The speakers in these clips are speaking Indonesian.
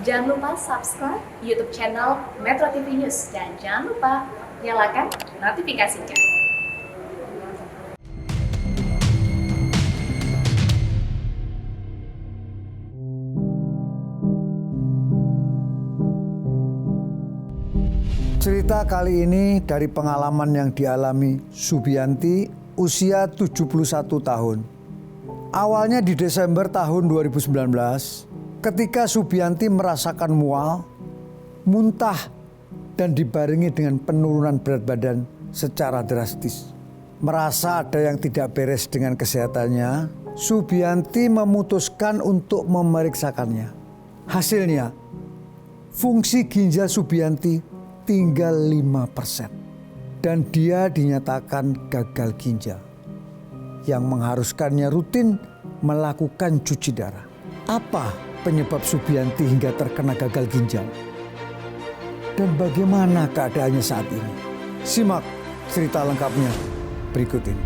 Jangan lupa subscribe YouTube channel Metro TV News dan jangan lupa nyalakan notifikasinya. Cerita kali ini dari pengalaman yang dialami Subianti usia 71 tahun. Awalnya di Desember tahun 2019, ketika Subianti merasakan mual, muntah, dan dibarengi dengan penurunan berat badan secara drastis. Merasa ada yang tidak beres dengan kesehatannya, Subianti memutuskan untuk memeriksakannya. Hasilnya, fungsi ginjal Subianti tinggal 5%. Dan dia dinyatakan gagal ginjal yang mengharuskannya rutin melakukan cuci darah. Apa penyebab Subianti hingga terkena gagal ginjal? Dan bagaimana keadaannya saat ini? Simak cerita lengkapnya berikut ini.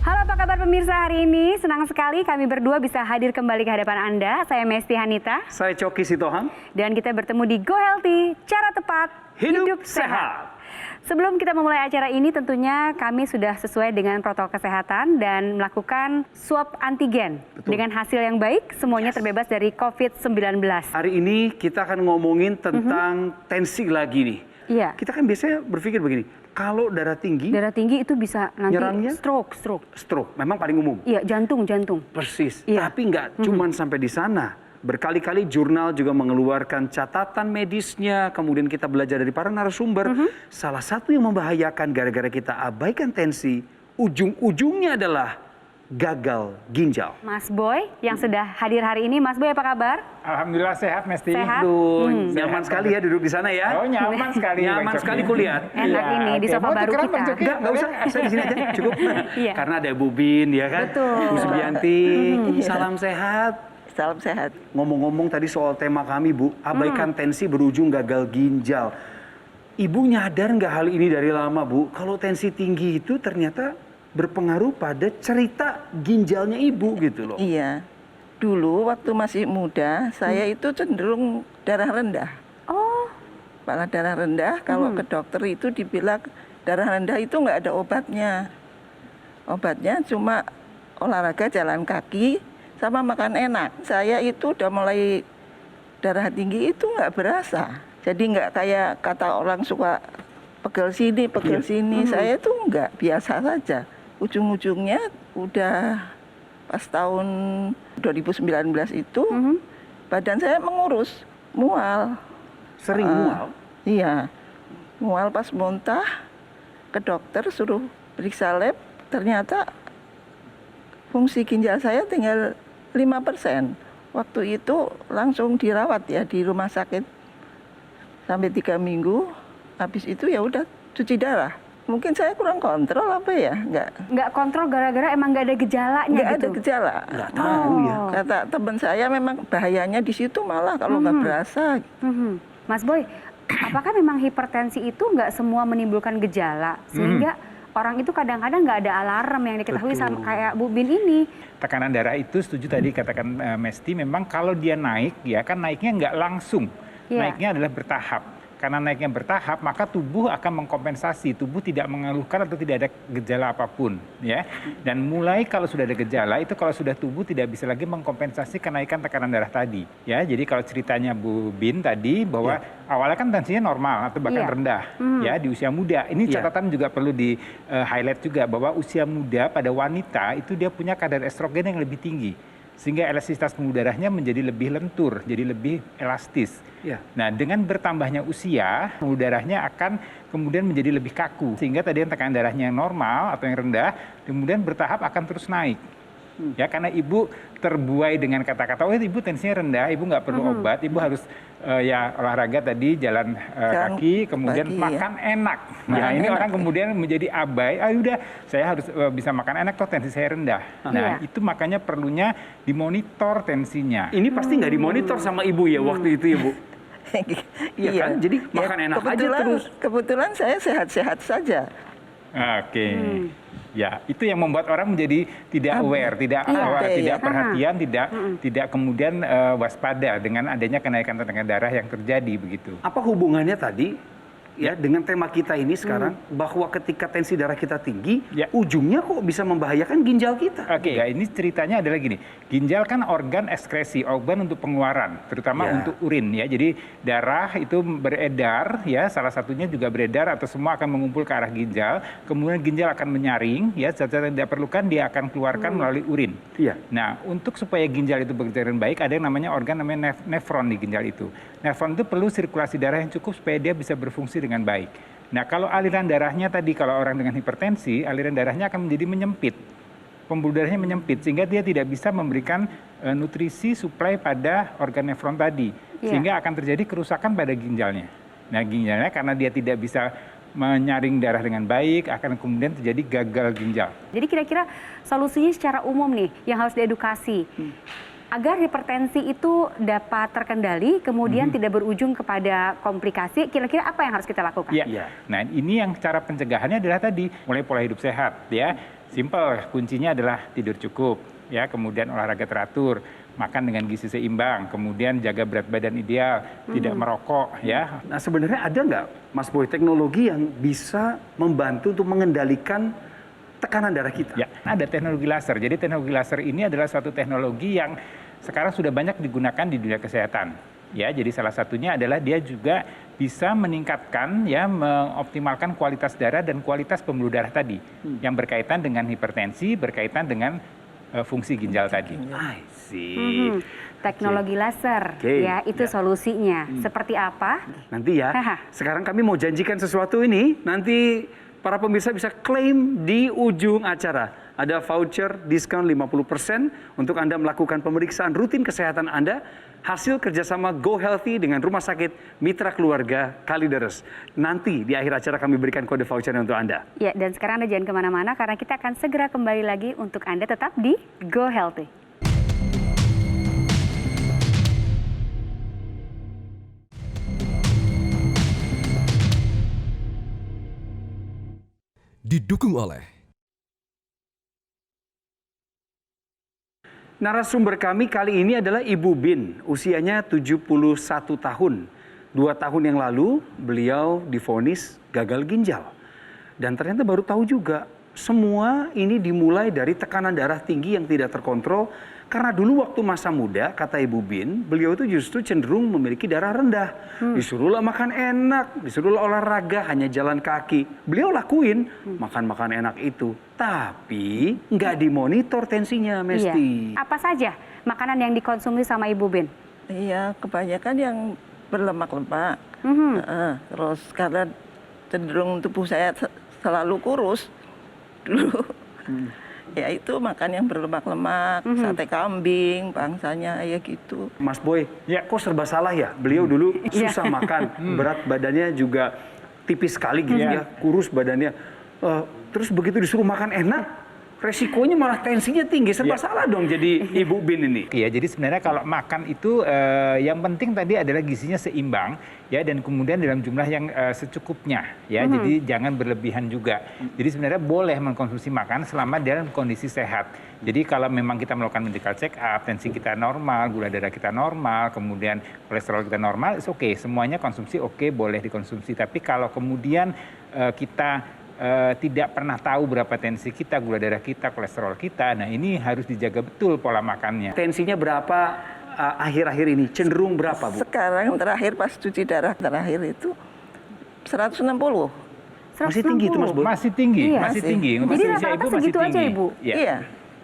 Halo, apa kabar pemirsa hari ini? Senang sekali kami berdua bisa hadir kembali ke hadapan Anda. Saya Mesti Hanita. Saya Coki Sitohang. Dan kita bertemu di Go Healthy, cara tepat Hidup Sehat. Sebelum kita memulai acara ini tentunya kami sudah sesuai dengan protokol kesehatan dan melakukan swab antigen. Betul. Dengan hasil yang baik, semuanya terbebas dari COVID-19. Hari ini kita akan ngomongin tentang tensi lagi nih. Iya. Kita kan biasanya berpikir begini, kalau darah tinggi itu bisa nanti nyerangnya stroke. Memang paling umum. Iya, jantung. Persis. Iya. Tapi nggak cuman sampai di sana. Berkali-kali jurnal juga mengeluarkan catatan medisnya, kemudian kita belajar dari para narasumber. Salah satu yang membahayakan gara-gara kita abaikan tensi, ujung-ujungnya adalah gagal ginjal. Mas Boy yang sudah hadir hari ini. Mas Boy, apa kabar? Alhamdulillah sehat, Mesti. Sehat? Nyaman sekali ya duduk di sana ya. Oh, nyaman sekali. Nyaman sekali kulihat. Enak ini di sofa baru kita. Enggak usah, saya di sini aja cukup. Iya. Karena ada Bu Bin ya kan. Betul. Bu Subianti, salam sehat. Salam sehat. Ngomong-ngomong tadi soal tema kami, Bu, abaikan tensi berujung gagal ginjal. Ibu nyadar nggak hal ini dari lama, Bu? Kalau tensi tinggi itu ternyata berpengaruh pada cerita ginjalnya Ibu gitu loh. Iya. Dulu waktu masih muda, saya itu cenderung darah rendah. Oh. Kepala darah rendah, kalau ke dokter itu dibilang darah rendah itu nggak ada obatnya. Obatnya cuma olahraga jalan kaki, sama makan enak. Saya itu udah mulai darah tinggi itu nggak berasa. Jadi nggak kayak kata orang suka pegel sini, pegel sini. Saya tuh nggak, biasa saja. Ujung-ujungnya udah pas tahun 2019 itu badan saya mengurus, mual. Sering mual? Iya, mual pas muntah, ke dokter suruh periksa lab, ternyata fungsi ginjal saya tinggal 5%. Waktu itu langsung dirawat ya di rumah sakit sampai 3 minggu. Habis itu ya udah cuci darah. Mungkin saya kurang kontrol apa ya? Nggak kontrol gara-gara emang nggak ada gejalanya nggak gitu? ada gejala. Nggak tahu ya. Kata teman saya memang bahayanya di situ malah kalau nggak berasa. Mas Boy, apakah memang hipertensi itu nggak semua menimbulkan gejala? Sehingga orang itu kadang-kadang nggak ada alarm yang diketahui sama kayak Bu Bin ini. Tekanan darah itu setuju tadi katakan Mesti, memang kalau dia naik ya kan naiknya nggak langsung. Naiknya adalah bertahap. Karena naiknya bertahap, maka tubuh akan mengkompensasi. Tubuh tidak mengeluhkan atau tidak ada gejala apapun, ya. Dan mulai kalau sudah ada gejala, itu kalau sudah tubuh tidak bisa lagi mengkompensasi kenaikan tekanan darah tadi, ya. Jadi kalau ceritanya Bu Bin tadi bahwa awalnya kan tensinya normal atau bahkan rendah, ya di usia muda. Ini catatan juga perlu di highlight juga bahwa usia muda pada wanita itu dia punya kadar estrogen yang lebih tinggi. Sehingga elastisitas pembuluh darahnya menjadi lebih lentur, jadi lebih elastis. Nah, dengan bertambahnya usia, pembuluh darahnya akan kemudian menjadi lebih kaku. Sehingga tadi yang tekanan darahnya yang normal atau yang rendah, kemudian bertahap akan terus naik. Ya, karena ibu terbuai dengan kata-kata, oh ibu tensinya rendah, ibu nggak perlu obat, ibu harus ya olahraga tadi, jalan kaki, kemudian makan enak. Nah, ini orang kemudian menjadi abai, udah saya harus bisa makan enak, toh tensi saya rendah. Nah, itu makanya perlunya dimonitor tensinya. Ini pasti nggak dimonitor sama ibu ya waktu itu, Ibu? Iya kan? Jadi makan enak aja terus. Kebetulan saya sehat-sehat saja. Oke. Ya, itu yang membuat orang menjadi tidak aware, tidak perhatian, tidak kemudian waspada dengan adanya kenaikan tekanan darah yang terjadi begitu. Apa hubungannya tadi ya dengan tema kita ini sekarang bahwa ketika tensi darah kita tinggi, ujungnya kok bisa membahayakan ginjal kita? Oke, ya, ini ceritanya adalah gini. Ginjal kan organ ekskresi, organ untuk pengeluaran, terutama untuk urin ya. Jadi darah itu beredar ya, salah satunya juga beredar atau semua akan mengumpul ke arah ginjal. Kemudian ginjal akan menyaring ya, zat-zat yang tidak perlukan dia akan keluarkan melalui urin. Iya. Nah, untuk supaya ginjal itu bekerja dengan baik, ada yang namanya organ namanya nefron di ginjal itu. Nefron itu perlu sirkulasi darah yang cukup supaya dia bisa berfungsi dengan baik. Nah, kalau aliran darahnya tadi, kalau orang dengan hipertensi, aliran darahnya akan menjadi menyempit. Pembuluh darahnya menyempit, sehingga dia tidak bisa memberikan nutrisi suplai pada organ nefron tadi. Sehingga akan terjadi kerusakan pada ginjalnya. Nah, ginjalnya karena dia tidak bisa menyaring darah dengan baik, akan kemudian terjadi gagal ginjal. Jadi kira-kira solusinya secara umum nih, yang harus diedukasi. Agar hipertensi itu dapat terkendali, kemudian tidak berujung kepada komplikasi, kira-kira apa yang harus kita lakukan? Iya. Nah, ini yang cara pencegahannya adalah tadi, mulai pola hidup sehat, ya. Simple, kuncinya adalah tidur cukup, ya. Kemudian olahraga teratur, makan dengan gizi seimbang, kemudian jaga berat badan ideal, tidak merokok, ya. Nah, sebenarnya ada nggak, Mas Boy, teknologi yang bisa membantu untuk mengendalikan tekanan darah kita? Ya, ada teknologi laser. Jadi teknologi laser ini adalah suatu teknologi yang sekarang sudah banyak digunakan di dunia kesehatan. Ya, jadi salah satunya adalah dia juga bisa meningkatkan, ya, mengoptimalkan kualitas darah dan kualitas pembuluh darah tadi, yang berkaitan dengan hipertensi, berkaitan dengan fungsi ginjal tadi. I see. Teknologi laser, ya, itu solusinya. Seperti apa? Nanti ya. Sekarang kami mau janjikan sesuatu ini, nanti para pemirsa bisa klaim di ujung acara. Ada voucher diskon 50% untuk Anda melakukan pemeriksaan rutin kesehatan Anda, hasil kerjasama Go Healthy dengan Rumah Sakit Mitra Keluarga Kalideres. Nanti di akhir acara kami berikan kode vouchernya untuk Anda. Ya, dan sekarang Anda jangan kemana-mana karena kita akan segera kembali lagi untuk Anda tetap di Go Healthy. Didukung oleh narasumber kami kali ini adalah Ibu Bin, usianya 71 tahun. 2 tahun yang lalu beliau divonis gagal ginjal. Dan ternyata baru tahu juga, semua ini dimulai dari tekanan darah tinggi yang tidak terkontrol. Karena dulu waktu masa muda, kata Ibu Bin, beliau itu justru cenderung memiliki darah rendah. Disuruhlah makan enak, disuruhlah olahraga, hanya jalan kaki. Beliau lakuin makan-makan enak itu. Tapi nggak dimonitor tensinya, Mesti. Iya. Apa saja makanan yang dikonsumsi sama Ibu Bin? Iya, kebanyakan yang berlemak-lemak. Terus karena cenderung tubuh saya selalu kurus dulu. Ya itu makan yang berlemak-lemak, sate kambing, bangsanya ya gitu. Mas Boy, kok serba salah ya? Beliau dulu susah makan, berat badannya juga tipis sekali gitu ya, kurus badannya. Terus begitu disuruh makan enak, resikonya malah tensinya tinggi, serba salah dong jadi Ibu Bin ini. Iya, jadi sebenarnya kalau makan itu yang penting tadi adalah gizinya seimbang, ya, dan kemudian dalam jumlah yang secukupnya, ya. Jadi jangan berlebihan juga. Jadi sebenarnya boleh mengkonsumsi makan selama dalam kondisi sehat. Jadi kalau memang kita melakukan medical check up, tensi kita normal, gula darah kita normal, kemudian kolesterol kita normal, it's okay. Semuanya konsumsi oke, boleh dikonsumsi. Tapi kalau kemudian kita tidak pernah tahu berapa tensi kita, gula darah kita, kolesterol kita, nah ini harus dijaga betul pola makannya. Tensinya berapa akhir-akhir ini? Cenderung berapa, Bu? Sekarang terakhir pas cuci darah terakhir itu 160. Masih tinggi itu, Mas Boy? Masih tinggi, Iya, masih tinggi. Untuk Jadi usia rata-rata ibu masih segitu aja, tinggi. Ibu? Iya.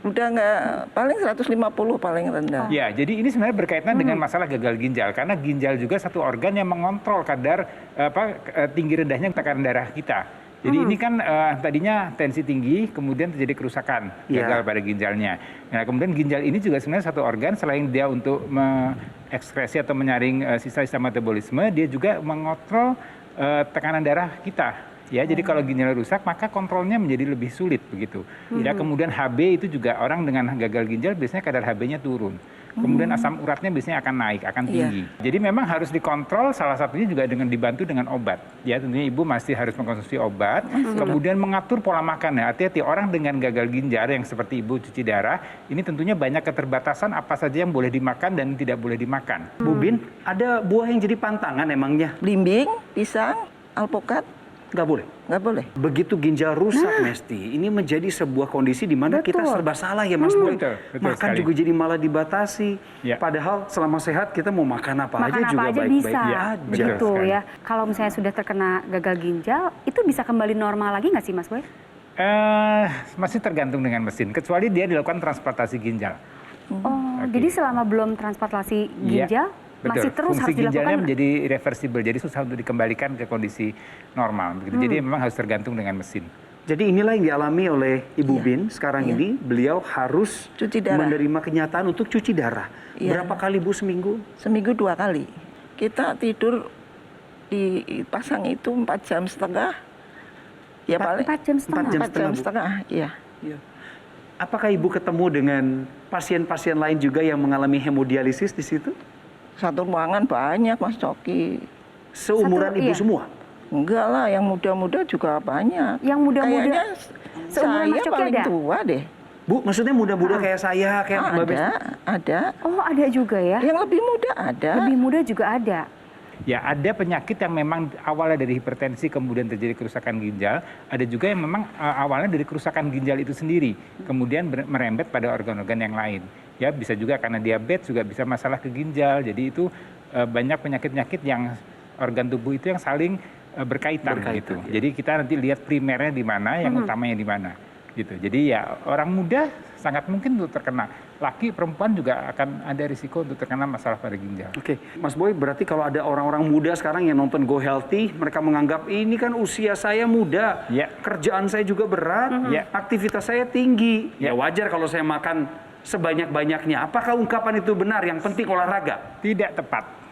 Udah nggak, paling 150 paling rendah. Ya, jadi ini sebenarnya berkaitan dengan masalah gagal ginjal, karena ginjal juga satu organ yang mengontrol kadar tinggi rendahnya tekanan darah kita. Jadi ini kan tadinya tensi tinggi, kemudian terjadi kerusakan gagal pada ginjalnya. Nah, kemudian ginjal ini juga sebenarnya satu organ selain dia untuk mengekskresi atau menyaring sisa-sisa metabolisme, dia juga mengontrol tekanan darah kita. Ya, jadi kalau ginjal rusak maka kontrolnya menjadi lebih sulit begitu. Ya, kemudian HB itu juga orang dengan gagal ginjal biasanya kadar HB-nya turun. kemudian asam uratnya biasanya akan naik, akan tinggi. Jadi memang harus dikontrol, salah satunya juga dengan dibantu dengan obat. Ya, tentunya ibu masih harus mengkonsumsi obat, kemudian mengatur pola makan. Ya, hati-hati orang dengan gagal ginjal yang seperti ibu cuci darah, ini tentunya banyak keterbatasan apa saja yang boleh dimakan dan tidak boleh dimakan. Bu Bin, ada buah yang jadi pantangan emangnya? Belimbing, pisang, alpukat, Nggak boleh? nggak boleh. Begitu ginjal rusak, Mesti, ini menjadi sebuah kondisi di mana kita serba salah ya Mas Boy. Betul Makan sekali. juga jadi malah dibatasi. Ya. Padahal selama sehat kita mau makan apa aja Makan juga apa aja baik-baik bisa, aja. begitu sekali. ya. Kalau misalnya sudah terkena gagal ginjal, itu bisa kembali normal lagi nggak sih Mas Boy? Masih tergantung dengan mesin, kecuali dia dilakukan transplantasi ginjal. Oh, jadi selama belum transplantasi ginjal, Betul. masih terus Fungsi harus ginjalnya dilakukan. menjadi irreversible, jadi susah untuk dikembalikan ke kondisi normal. Begitu. Jadi memang harus tergantung dengan mesin. Jadi inilah yang dialami oleh Ibu Bin sekarang ini. Beliau harus Cuci darah. menerima kenyataan untuk cuci darah. Iya. Berapa kali Bu seminggu? Seminggu 2 kali. Kita tidur dipasang itu 4 jam setengah. Ya paling 4 jam setengah. 4 jam 4 jam Bu. setengah, iya. Iya. Apakah Ibu ketemu dengan pasien-pasien lain juga yang mengalami hemodialisis di situ? Satu ruangan banyak, Mas Coki. Seumuran Satu, Ibu iya. semua? Enggak lah, yang muda-muda juga banyak. Yang muda-muda Kayaknya seumuran Mas saya Coki paling ada? tua deh. Bu, maksudnya muda-muda kayak saya, kayak Mbak Besti? Ada. Oh, ada juga ya. Yang lebih muda ada. Lebih muda juga ada. Ya, ada penyakit yang memang awalnya dari hipertensi kemudian terjadi kerusakan ginjal, ada juga yang memang awalnya dari kerusakan ginjal itu sendiri, kemudian merembet pada organ-organ yang lain. Ya, bisa juga karena diabetes, juga bisa masalah ke ginjal. Jadi itu banyak penyakit-penyakit yang organ tubuh itu yang saling berkaitan gitu. Ya. Jadi kita nanti lihat primernya di mana, yang utamanya di mana. Gitu. Jadi ya orang muda sangat mungkin untuk terkena. Laki, perempuan juga akan ada risiko untuk terkena masalah pada ginjal. Oke, Mas Boy, berarti kalau ada orang-orang muda sekarang yang nonton Go Healthy, mereka menganggap ini kan usia saya muda, Ya. kerjaan saya juga berat, Ya. aktivitas saya tinggi. Ya wajar kalau saya makan sebanyak-banyaknya. Apakah ungkapan itu benar? Yang penting olahraga. Tidak tepat.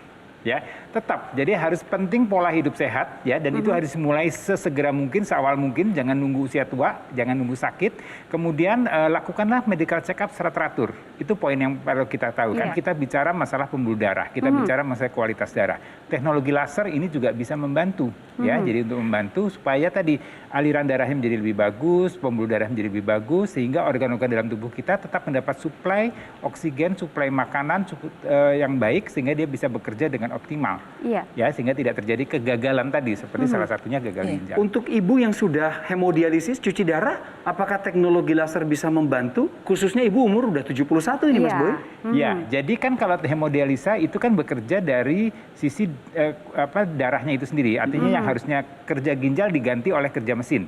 Ya, tetap. Jadi harus penting pola hidup sehat ya, dan itu harus dimulai sesegera mungkin, seawal mungkin, jangan nunggu usia tua, jangan nunggu sakit. Kemudian lakukanlah medical check up secara teratur. Itu poin yang perlu kita tahu. Kan kita bicara masalah pembuluh darah, kita bicara masalah kualitas darah. Teknologi laser ini juga bisa membantu ya. Jadi untuk membantu supaya tadi aliran darahnya menjadi lebih bagus, pembuluh darah menjadi lebih bagus, sehingga organ-organ dalam tubuh kita tetap mendapat suplai oksigen, suplai makanan yang baik, sehingga dia bisa bekerja dengan optimal. Iya. Ya, sehingga tidak terjadi kegagalan tadi, seperti salah satunya gagal ginjal. Untuk ibu yang sudah hemodialisis, cuci darah, apakah teknologi laser bisa membantu? Khususnya ibu umur udah 71 ini, Mas Iya. Boy. Ya, jadi kan kalau hemodialisa itu kan bekerja dari sisi darahnya itu sendiri. Artinya yang harusnya kerja ginjal diganti oleh kerja mesin.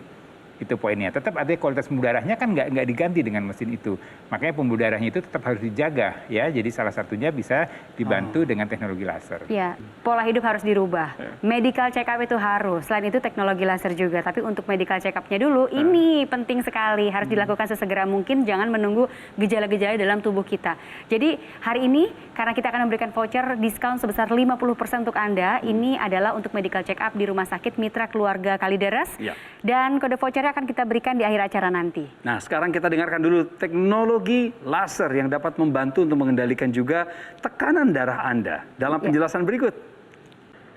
Itu poinnya. Tetap ada kualitas pembuluh darahnya kan nggak diganti dengan mesin itu. Makanya pembuluh darahnya itu tetap harus dijaga ya. Jadi salah satunya bisa dibantu dengan teknologi laser. Ya, pola hidup harus dirubah. Medical check up itu harus. Selain itu teknologi laser juga. Tapi untuk medical check up-nya dulu, ini penting sekali. Harus dilakukan sesegera mungkin. Jangan menunggu gejala-gejala dalam tubuh kita. Jadi hari ini, karena kita akan memberikan voucher diskon sebesar 50% untuk Anda. Ini adalah untuk medical check up di Rumah Sakit Mitra Keluarga Kalideres. Ya. Dan kode voucher akan kita berikan di akhir acara nanti. Nah, sekarang kita dengarkan dulu teknologi laser yang dapat membantu untuk mengendalikan juga tekanan darah Anda. Dalam penjelasan berikut.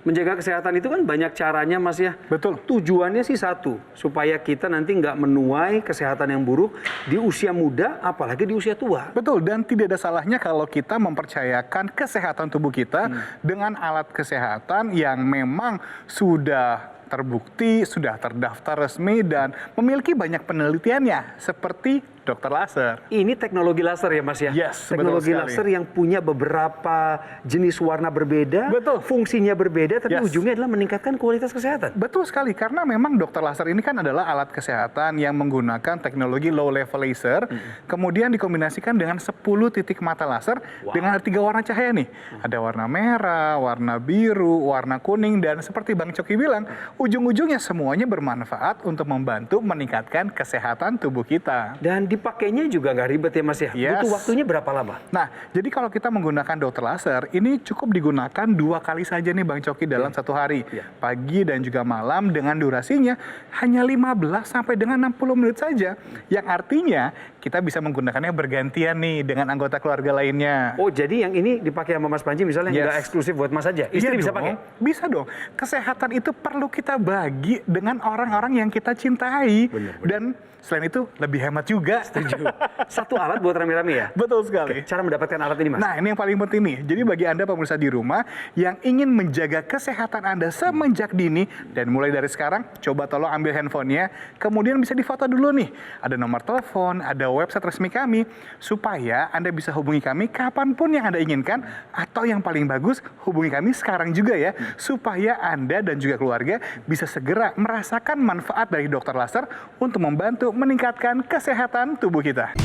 Menjaga kesehatan itu kan banyak caranya, Mas ya. Betul. Tujuannya sih satu, supaya kita nanti nggak menuai kesehatan yang buruk di usia muda, apalagi di usia tua. Betul, dan tidak ada salahnya kalau kita mempercayakan kesehatan tubuh kita dengan alat kesehatan yang memang sudah terbukti, sudah terdaftar resmi, dan memiliki banyak penelitiannya, seperti dokter laser. Ini teknologi laser ya, Mas ya? Yes, teknologi betul sekali. laser yang punya beberapa jenis warna berbeda, Betul. fungsinya berbeda, tapi Yes. ujungnya adalah meningkatkan kualitas kesehatan. Betul sekali, karena memang dokter laser ini kan adalah alat kesehatan yang menggunakan teknologi low level laser, kemudian dikombinasikan dengan 10 titik mata laser dengan 3 warna cahaya nih. Ada warna merah, warna biru, warna kuning, dan seperti Bang Coki bilang, ujung-ujungnya semuanya bermanfaat untuk membantu meningkatkan kesehatan tubuh kita. Dan di dipakainya juga nggak ribet ya Mas ya? Yes. Butuh waktunya berapa lama? Nah, jadi kalau kita menggunakan dokter laser, ini cukup digunakan 2 kali saja nih Bang Coki dalam satu hari. Pagi dan juga malam dengan durasinya hanya 15 sampai dengan 60 menit saja. Yang artinya kita bisa menggunakannya bergantian nih dengan anggota keluarga lainnya. Oh, jadi yang ini dipakai sama Mas Panji misalnya nggak eksklusif buat Mas saja? Istri Iya bisa dong, pakai? Bisa dong. Kesehatan itu perlu kita bagi dengan orang-orang yang kita cintai. Bener. Dan selain itu lebih hemat juga. Setuju. Satu alat buat rame-rame ya? Betul sekali. Cara mendapatkan alat ini Mas? Nah, ini yang paling penting nih. Jadi bagi Anda pemirsa di rumah yang ingin menjaga kesehatan Anda semenjak dini, dan mulai dari sekarang, coba tolong ambil handphonenya, kemudian bisa difoto dulu nih. Ada nomor telepon, ada website resmi kami, supaya Anda bisa hubungi kami kapanpun yang Anda inginkan, atau yang paling bagus, hubungi kami sekarang juga ya, supaya Anda dan juga keluarga bisa segera merasakan manfaat dari dokter laser untuk membantu meningkatkan kesehatan tubuh kita.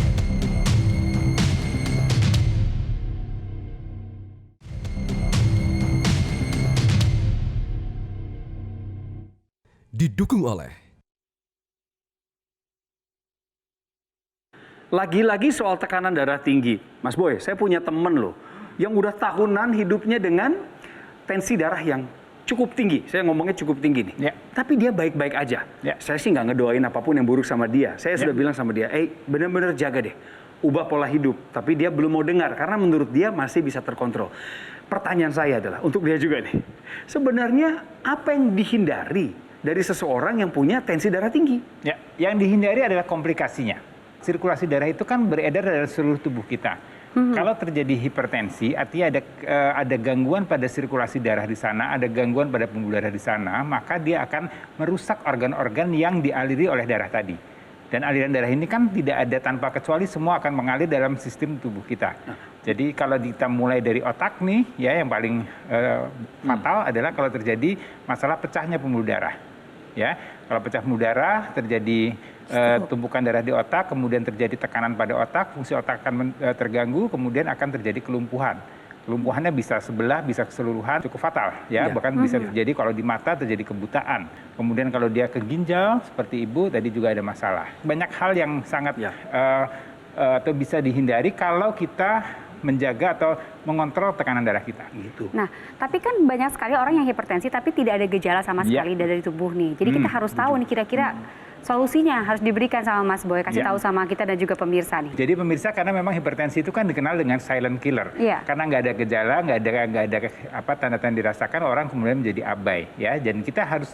Didukung oleh Lagi-lagi soal tekanan darah tinggi. Mas Boy, saya punya temen loh yang udah tahunan hidupnya dengan tensi darah yang cukup tinggi. Saya ngomongnya cukup tinggi nih. Ya. Tapi dia baik-baik aja. Ya. Saya sih nggak ngedoain apapun yang buruk sama dia. Saya sudah bilang sama dia, bener-bener jaga deh. Ubah pola hidup. Tapi dia belum mau dengar karena menurut dia masih bisa terkontrol. Pertanyaan saya adalah, untuk dia juga nih. Sebenarnya apa yang dihindari dari seseorang yang punya tensi darah tinggi? Ya, yang dihindari adalah komplikasinya. Sirkulasi darah itu kan beredar dari seluruh tubuh kita. Kalau terjadi hipertensi, artinya ada gangguan pada sirkulasi darah di sana, ada gangguan pada pembuluh darah di sana, maka dia akan merusak organ-organ yang dialiri oleh darah tadi. Dan aliran darah ini kan tidak ada tanpa kecuali, semua akan mengalir dalam sistem tubuh kita. Jadi kalau kita mulai dari otak nih, ya yang paling fatal adalah kalau terjadi masalah pecahnya pembuluh darah. Ya, kalau pecah pembuluh darah terjadi tumpukan darah di otak, kemudian terjadi tekanan pada otak, fungsi otak akan terganggu, kemudian akan terjadi kelumpuhan. Kelumpuhannya bisa sebelah, bisa keseluruhan, cukup fatal, ya. Bahkan bisa terjadi kalau di mata terjadi kebutaan. Kemudian kalau dia ke ginjal, seperti ibu tadi juga ada masalah. Banyak hal yang sangat atau bisa dihindari kalau kita menjaga atau mengontrol tekanan darah kita. Gitu. Nah, tapi kan banyak sekali orang yang hipertensi tapi tidak ada gejala sama sekali dari tubuh nih. Jadi kita harus tahu nih kira-kira solusinya harus diberikan sama Mas Boy, kasih tahu sama kita dan juga pemirsa nih. Jadi pemirsa, karena memang hipertensi itu kan dikenal dengan silent killer. Karena nggak ada gejala, nggak ada tanda-tanda dirasakan, orang kemudian menjadi abai. Ya, dan kita harus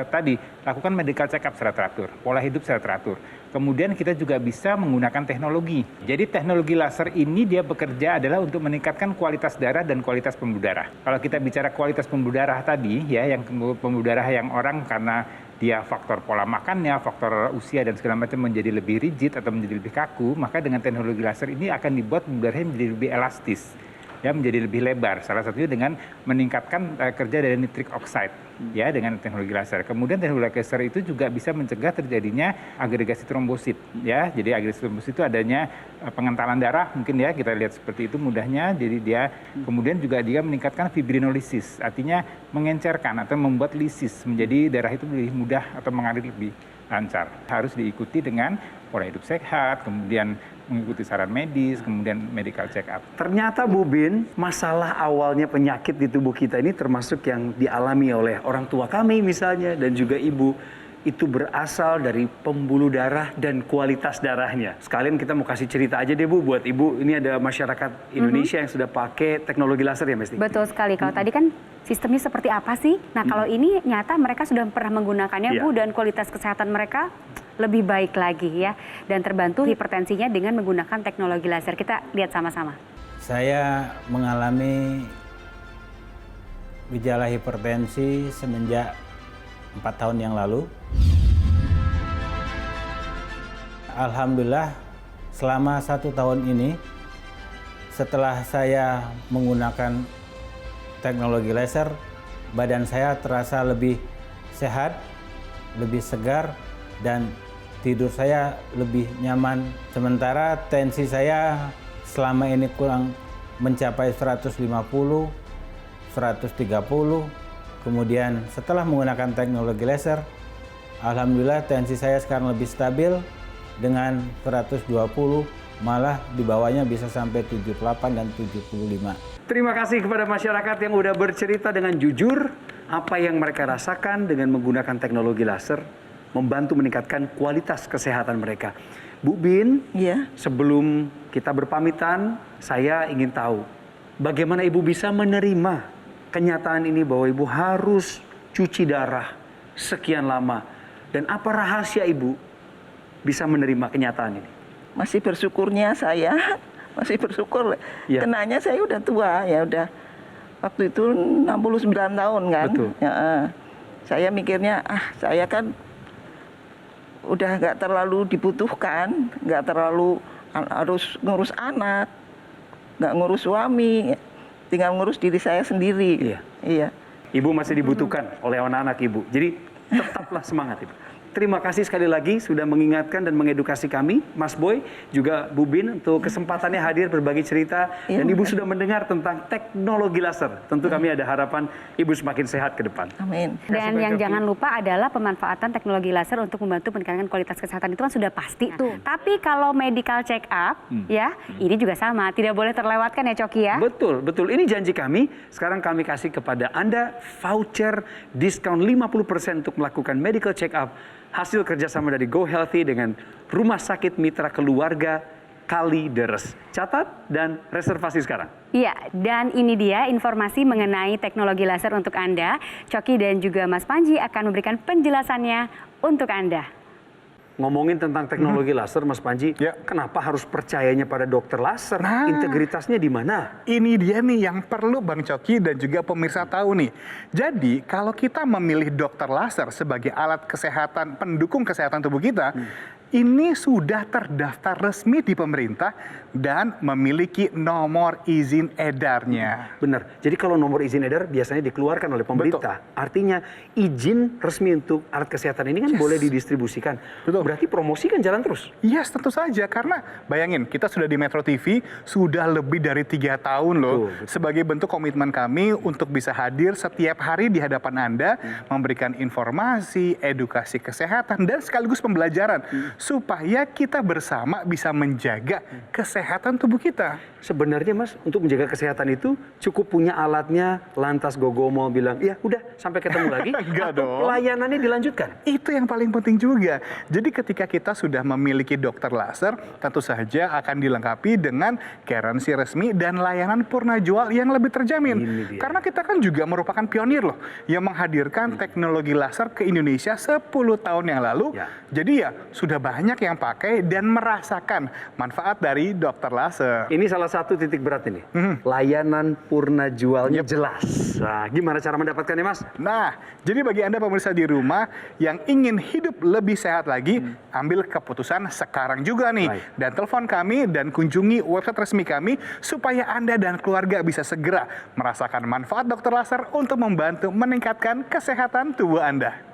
tadi lakukan medical check up secara teratur, pola hidup secara teratur. Kemudian kita juga bisa menggunakan teknologi. Jadi teknologi laser ini dia bekerja adalah untuk meningkatkan kualitas darah dan kualitas pembuluh darah. Kalau kita bicara kualitas pembuluh darah tadi, ya yang pembuluh darah yang orang karena dia faktor pola makannya, faktor usia dan segala macam menjadi lebih rigid atau menjadi lebih kaku, maka dengan teknologi laser ini akan dibuat pembuluh darahnya menjadi lebih elastis, ya menjadi lebih lebar. Salah satunya dengan meningkatkan kerja dari nitric oxide, ya dengan teknologi laser. Kemudian teknologi laser itu juga bisa mencegah terjadinya agregasi trombosit, ya. Jadi agregasi trombosit itu adanya pengentalan darah, mungkin ya kita lihat seperti itu mudahnya. Jadi dia kemudian juga dia meningkatkan fibrinolisis, artinya mengencerkan atau membuat lisis menjadi darah itu lebih mudah atau mengalir lebih lancar. Harus diikuti dengan pola hidup sehat, kemudian mengikuti saran medis, kemudian medical check up. Ternyata Bu Bin, masalah awalnya penyakit di tubuh kita ini termasuk yang dialami oleh orang tua kami misalnya dan juga ibu. Itu berasal dari pembuluh darah dan kualitas darahnya. Sekalian kita mau kasih cerita aja deh Bu, buat Ibu. Ini ada masyarakat Indonesia yang sudah pakai teknologi laser ya Mesti? Betul sekali. Kalau tadi kan sistemnya seperti apa sih? Nah kalau ini nyata mereka sudah pernah menggunakannya Bu, dan kualitas kesehatan mereka lebih baik lagi ya. Dan terbantu hipertensinya dengan menggunakan teknologi laser. Kita lihat sama-sama. Saya mengalami gejala hipertensi semenjak 4 tahun yang lalu. Alhamdulillah selama 1 tahun ini setelah saya menggunakan teknologi laser, badan saya terasa lebih sehat, lebih segar, dan tidur saya lebih nyaman. Sementara tensi saya selama ini kurang mencapai 150, 130. Kemudian setelah menggunakan teknologi laser, alhamdulillah tensi saya sekarang lebih stabil dengan 120, malah di bawahnya bisa sampai 78 dan 75. Terima kasih kepada masyarakat yang udah bercerita dengan jujur apa yang mereka rasakan dengan menggunakan teknologi laser, membantu meningkatkan kualitas kesehatan mereka. Bu Bin, Iya. sebelum kita berpamitan, saya ingin tahu bagaimana Ibu bisa menerima kenyataan ini bahwa Ibu harus cuci darah sekian lama, dan apa rahasia Ibu bisa menerima kenyataan ini? Masih bersyukurnya saya, masih bersyukur. Ya. Kenanya saya udah tua, ya udah. Waktu itu 69 tahun kan. Betul. Ya, saya mikirnya, saya kan udah nggak terlalu dibutuhkan, nggak terlalu harus ngurus anak, nggak ngurus suami, tinggal ngurus diri saya sendiri. Iya. Iya. Ibu masih dibutuhkan oleh anak-anak Ibu. Jadi tetaplah semangat Ibu. Terima kasih sekali lagi sudah mengingatkan dan mengedukasi kami, Mas Boy, juga Bu Bin, untuk kesempatannya hadir berbagi cerita. Dan Ibu sudah mendengar tentang teknologi laser. Tentu kami ada harapan Ibu semakin sehat ke depan. Amin. Dan yang jangan lupa adalah pemanfaatan teknologi laser untuk membantu meningkatkan kualitas kesehatan itu kan sudah pasti tuh. Tapi kalau medical check up, ya ini juga sama, tidak boleh terlewatkan ya Coki ya. Betul, betul. Ini janji kami. Sekarang kami kasih kepada Anda voucher diskon 50% untuk melakukan medical check up. Hasil kerjasama dari Go Healthy dengan Rumah Sakit Mitra Keluarga Kalideres. Catat dan reservasi sekarang. Iya, dan ini dia informasi mengenai teknologi laser untuk Anda. Coki dan juga Mas Panji akan memberikan penjelasannya untuk Anda. Ngomongin tentang teknologi laser, Mas Panji, Ya. kenapa harus percayanya pada dokter laser? Nah. Integritasnya di mana? Ini dia nih yang perlu Bang Coki dan juga pemirsa tahu nih. Jadi kalau kita memilih dokter laser sebagai alat kesehatan, pendukung kesehatan tubuh kita, ini sudah terdaftar resmi di pemerintah dan memiliki nomor izin edarnya. Benar. Jadi kalau nomor izin edar biasanya dikeluarkan oleh pemerintah. Artinya izin resmi untuk alat kesehatan ini kan boleh didistribusikan. Betul. Berarti promosi kan jalan terus. Yes, tentu saja. Karena bayangin, kita sudah di Metro TV sudah lebih dari 3 tahun loh. Betul. Sebagai bentuk komitmen kami untuk bisa hadir setiap hari di hadapan Anda, memberikan informasi, edukasi kesehatan, dan sekaligus pembelajaran. Supaya kita bersama bisa menjaga kesehatan tubuh kita. Sebenarnya Mas, untuk menjaga kesehatan itu cukup punya alatnya, lantas gogomo bilang, ya udah sampai ketemu lagi, Enggak atau dong. pelayanannya dilanjutkan. Itu yang paling penting juga. Jadi ketika kita sudah memiliki dokter laser, tentu saja akan dilengkapi dengan garansi resmi dan layanan purna jual yang lebih terjamin. Ini dia. Karena kita kan juga merupakan pionir loh, yang menghadirkan teknologi laser ke Indonesia 10 tahun yang lalu. Ya. Jadi ya sudah banyak yang pakai dan merasakan manfaat dari dokter laser. Ini salah satu titik berat ini. Layanan purna jualnya jelas. Nah, gimana cara mendapatkannya Mas? Nah, jadi bagi Anda pemirsa di rumah yang ingin hidup lebih sehat lagi, ambil keputusan sekarang juga nih. Baik. Dan telepon kami dan kunjungi website resmi kami supaya Anda dan keluarga bisa segera merasakan manfaat dokter laser untuk membantu meningkatkan kesehatan tubuh Anda.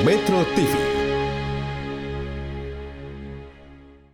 Metro TV,